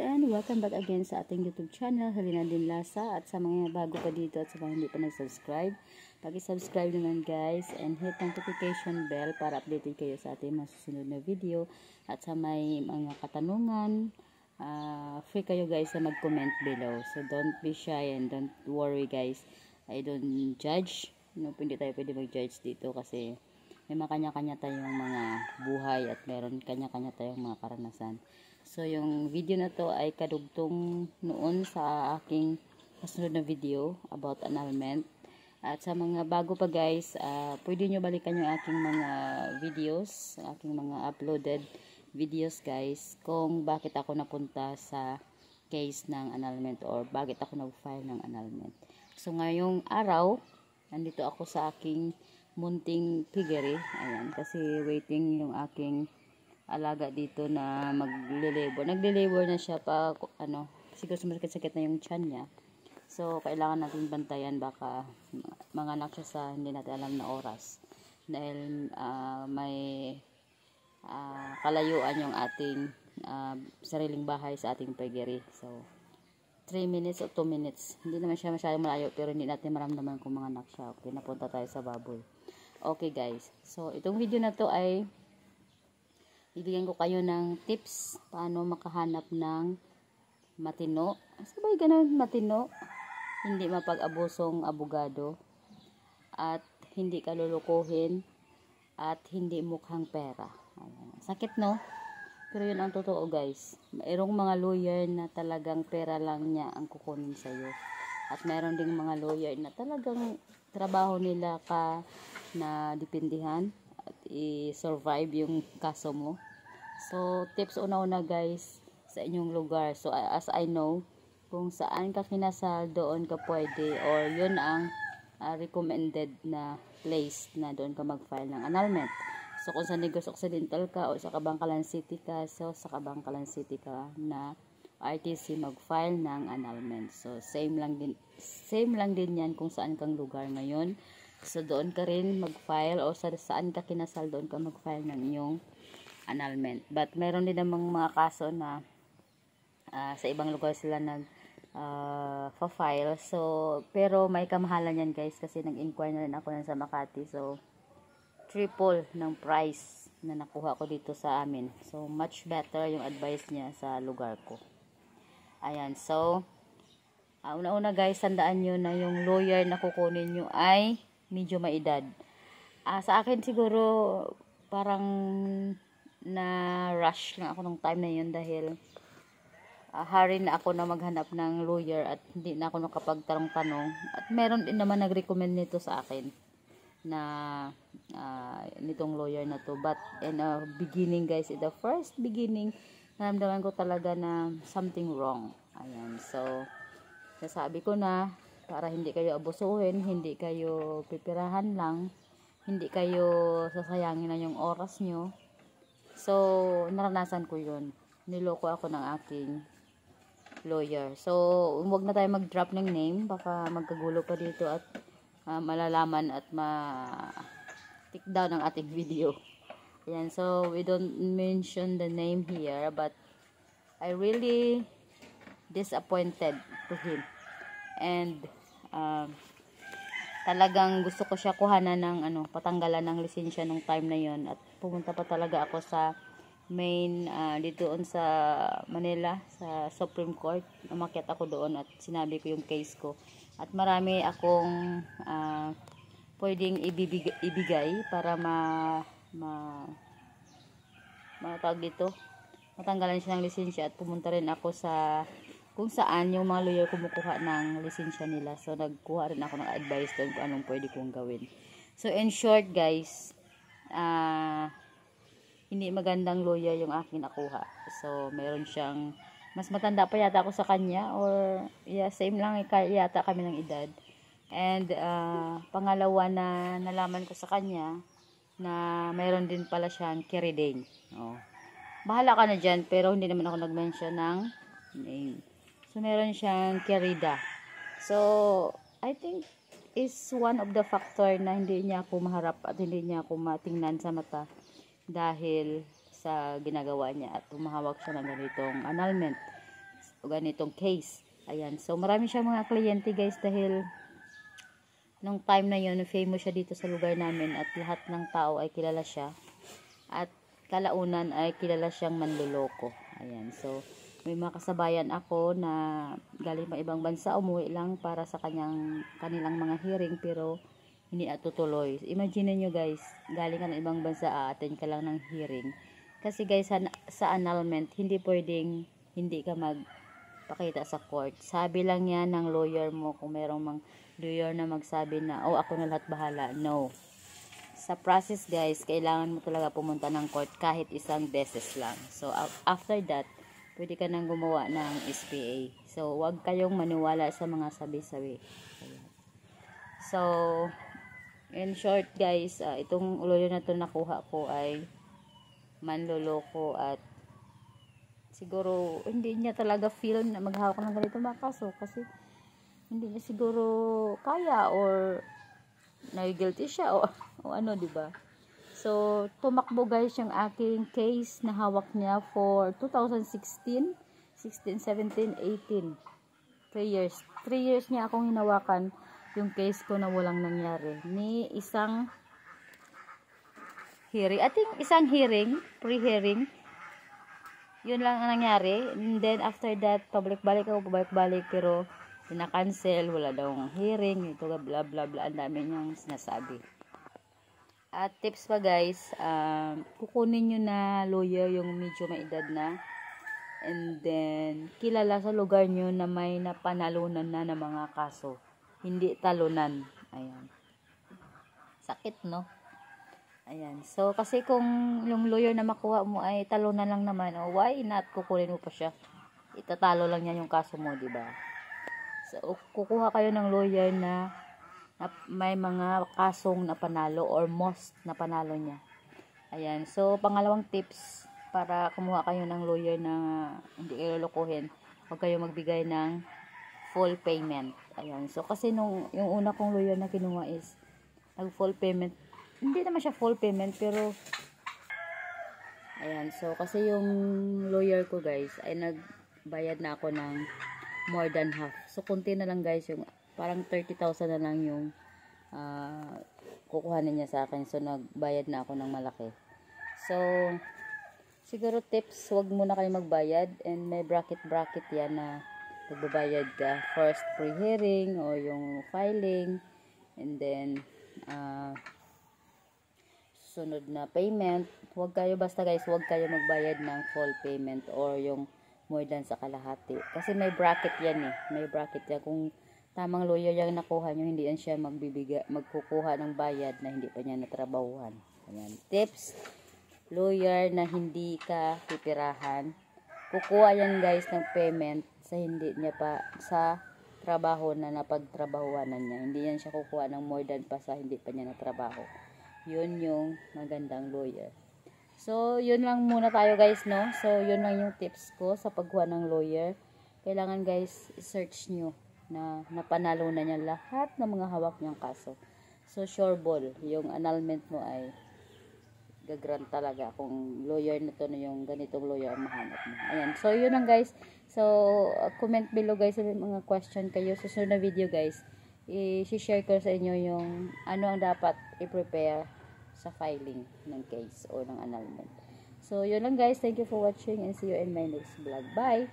and welcome back again sa ating YouTube channel, Halina Din Lasa. At sa mga bago pa dito at sa mga hindi pa nag-subscribe, paki-subscribe naman guys and hit notification bell para updated kayo sa ating mga susunod na video. At sa may mga katanungan, free kayo guys na mag-comment below. So don't be shy and don't worry guys. I don't judge. No, hindi tayo pwede mag-judge dito kasi may mga kanya-kanya tayong mga buhay at meron kanya-kanya tayong mga karanasan. So, yung video na to ay kadugtong noon sa aking kasunod na video about annulment. At sa mga bago pa guys, pwede nyo balikan yung aking mga videos, aking mga uploaded videos guys, kung bakit ako napunta sa case ng annulment or bakit ako nag-file ng annulment. So, ngayong araw, nandito ako sa aking munting piggery. Ayan, kasi waiting yung aking alaga dito na magle-labor. Nagle-labor na siya pa, siguro sumasakit-sakit na yung tiyan niya. So, kailangan natin bantayan, baka manganak siya sa hindi natin alam na oras. Dahil may kalayuan yung ating sariling bahay sa ating piggery. So, 3 minutes o 2 minutes. Hindi naman siya masyadong malayo, pero hindi natin maramdaman kung manganak siya. Okay, napunta tayo sa baboy. Okay guys, so itong video na to ay bibigyan ko kayo ng tips paano makahanap ng matino. Sabay ganun, matino. Hindi mapag-abusong abogado. At hindi ka lulukuhin. At hindi mukhang pera. Ayan. Sakit no? Pero yun ang totoo guys. Mayroong mga lawyer na talagang pera lang niya ang kukunin sa'yo. At mayroon ding mga lawyer na talagang trabaho nila ka na dipindihan at i-survive yung kaso mo. So, tips una-una guys sa inyong lugar. So, as I know, kung saan ka kinasal, doon ka pwede or yun ang recommended na place na doon ka mag-file ng annulment. So, kung sa Negros Occidental ka o sa Kabangkalan City ka, so sa Kabangkalan City ka na RTC mag-file ng annulment. So, same lang din yan kung saan kang lugar ngayon. So, doon ka rin mag-file o saan ka kinasal, doon ka mag-file ng iyong annulment. But, meron din namang mga kaso na sa ibang lugar sila nag-file. So, pero may kamahalan yan guys kasi nag-inquire na rin ako sa Makati. So, triple ng price na nakuha ko dito sa amin. So, much better yung advice niya sa lugar ko. Ayan, so, una-una guys, tandaan nyo na yung lawyer na kukunin nyo ay medyo maedad. Sa akin siguro, parang na-rush lang ako nung time na yun dahil hurry na ako na maghanap ng lawyer at hindi na ako nakapagtanong-tanong. At meron din naman nag-recommend nito sa akin na nitong lawyer na to. But in the beginning guys, in the first beginning, naramdaman ko talaga na something wrong. Ayan, so nasabi ko na para hindi kayo abusuhin, hindi kayo pipirahan lang, hindi kayo sasayangin na yung oras nyo. So, naranasan ko yun. Niloko ako ng aking lawyer. So, huwag na tayo mag-drop ng name, baka magkagulo pa dito at malalaman at ma-tick down ang ating video. Ayan, so we don't mention the name here, but I really disappointed to him. And talagang gusto ko siya kuhanan ng patanggalan ng lisensya nung time na yon at pumunta pa talaga ako sa main dito sa Manila sa Supreme Court. Umakyat ako doon at sinabi ko yung case ko. At marami akong pwedeng ibigay para matawag dito, matanggalan siya ng lisensya at pumunta rin ako sa kung saan yung mga lawyer kumukuha ng lisensya nila. So, nagkuha rin ako ng advice doon kung anong pwede kong gawin. So, in short guys, hindi magandang lawyer yung aking nakuha. So, meron siyang, mas matanda pa yata ako sa kanya or yeah, same lang yata kami ng edad. And pangalawa na nalaman ko sa kanya na mayroon din pala siyang Kiridane. Bahala ka na dyan, pero hindi naman ako nag-mention ng name. So, meron siyang Kirida. So, I think is one of the factor na hindi niya ako maharap at hindi niya ako matingnan sa mata dahil sa ginagawa niya at humahawak siya ng ganitong annulment. ganitong case. Ayan. So, marami siyang mga kliyente guys dahil nung time na yun, famous siya dito sa lugar namin at lahat ng tao ay kilala siya. At kalaunan ay kilala siyang manloloko. Ayan. So, may mga kasabayan ako na galing pa ibang bansa, umuwi lang para sa kanilang mga hearing pero hindi natutuloy. Imagine nyo guys, galing ka ng ibang bansa, a-attend ka lang ng hearing. Kasi guys, sa annulment, hindi pwedeng hindi ka magpakita sa court. Sabi lang yan ng lawyer mo, kung merong lawyer na magsabi na, oh, ako na lahat bahala. No. Sa process guys, kailangan mo talaga pumunta ng court kahit isang beses lang. So, after that, pwede ka nang gumawa ng SPA. So, wag kayong maniwala sa mga sabi-sabi. So, in short guys, itong lawyer na to nakuha ko ay manloloko at siguro hindi niya talaga feel na maghawak ng ganito mga kaso kasi hindi niya siguro kaya or na-guilty siya o ano, di ba? So, tumakbo guys yung aking case na hawak niya for 2016, 16, 17, 18. 3 years. 3 years niya akong hinawakan yung case ko na walang nangyari. Ni isang hearing. I think isang hearing, pre-hearing. Yun lang ang nangyari. And then after that, pabalik-balik pero na-cancel, wala daw hearing, ito bla bla bla, ang dami niyang sinasabi. At tips pa guys, kukunin nyo na lawyer yung medyo may edad na, and then kilala sa lugar nyo na may napanalunan na ng mga kaso, hindi talunan. Ayan, sakit no. Ayan, so kasi kung yung lawyer na makuha mo ay talunan lang naman, why not kukunin mo pa siya, itatalo lang niya yung kaso mo, diba? So, kukuha kayo ng lawyer na may mga kasong napanalo or most napanalo niya. Ayan. So, pangalawang tips para kumuha kayo ng lawyer na hindi kayo lokohin, huwag kayo magbigay ng full payment. Ayan. So, kasi yung una kong lawyer na kinuha is nag-full payment. Hindi naman siya full payment, pero ayan. So, kasi yung lawyer ko guys ay nagbayad na ako ng more than half. So, kunti na lang guys, yung parang 30,000 na lang yung kukuhanin niya sa akin. So, nagbayad na ako ng malaki. So, siguro tips, wag muna kayo magbayad, and may bracket yan na magbabayad ka. First, pre-hearing or yung filing, and then sunod na payment. Huwag kayo, basta guys, huwag kayo magbayad ng full payment or yung more than sa kalahati. Kasi may bracket yan eh. May bracket yan. Kung tamang lawyer yung nakuha nyo, hindi yan siya magkukuha ng bayad na hindi pa niya natrabahuhan. Ayan. Tips, lawyer na hindi ka pipirahan. Kukuha yan guys ng payment sa hindi niya pa, sa trabaho na napagtrabahuanan niya. Hindi yan siya kukuha ng more than pa sa hindi pa niya natrabaho. Yun yung magandang lawyer. So, yun lang muna tayo guys, no? So, yun lang yung tips ko sa pagkuha ng lawyer. Kailangan guys, search nyo na napanalo na niya lahat ng mga hawak niyang kaso. So, sure ball, yung annulment mo ay gagrant talaga kung lawyer na to na yung ganitong lawyer ang mahanap mo. Ayan. So, yun lang guys. So, comment below guys yung mga question kayo. Susunod na video guys, i-share ko sa inyo yung ano ang dapat i-prepare sa filing ng case o ng annulment. So, yun lang guys. Thank you for watching and see you in my next vlog. Bye!